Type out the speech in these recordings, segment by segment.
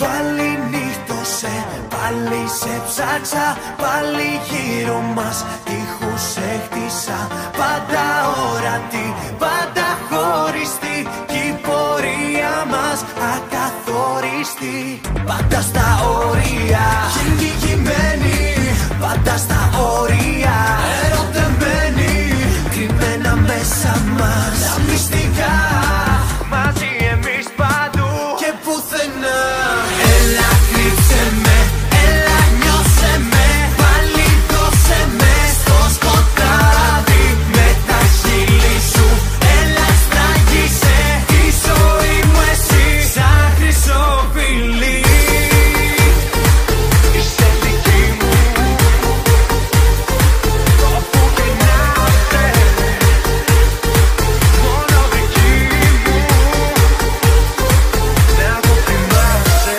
Πάλι νύχτωσε, πάλι σε ψάξα, πάλι γύρω μας τείχους έχτισα. Πάντα ορατή, πάντα χωριστή, κι η πορεία μας ακαθοριστή. Πάντα στα όρια, κυνηγημένοι, πάντα στα όρια, ερωτεμένοι, κρυμμένα μέσα μας τα μυστικά. Μαζί εμείς παντού και πουθενά. Έλα κρύψε με, έλα νιώσε με, πάλι δώσε με στο σκοτάδι με τα χείλη σου. Έλα στραγγίσε τη ζωή μου εσύ σαν χρυσό φιλί. Είσαι δική μου, όπου και να είσαι, μόνο δική μου, να το θυμάσαι.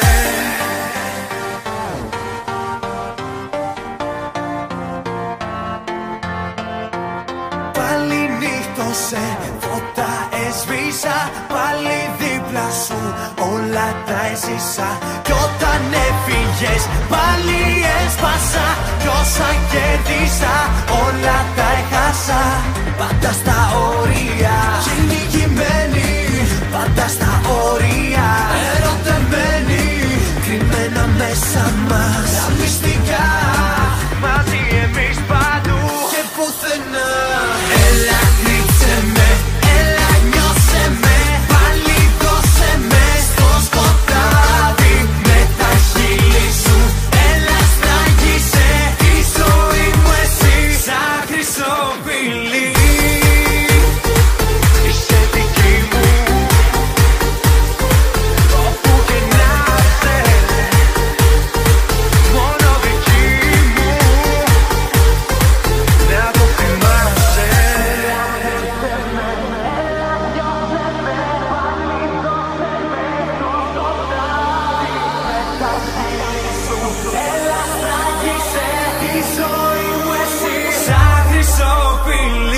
Πάλι νύχτωσε, φώτα έσβησα, πάλι δίπλα σου όλα τα έζησα. Κι όταν έφυγες πάλι έσπασα, κι όσα κέρδισα όλα τα έχασα. Πάντα στα όρια, κυνηγημένοι, πάντα στα όρια, ερωτεμένοι, κρυμμένα μέσα μας τα μυστικά. Μαζί εμείς παντού και πουθενά. Έλα κρύψε με, έλα νιώσε με, πάλι δώσε με στο σκοτάδι με τα χείλη σου. Έλα στραγγίσε τη ζωή μου εσύ σαν χρυσό φιλί. Είσαι δική μου, όπου και να είσαι, μόνο δική μου, να το θυμάσαι. Έλα στραγγίσε τη ζωή μου εσύ σαν χρυσό φιλί.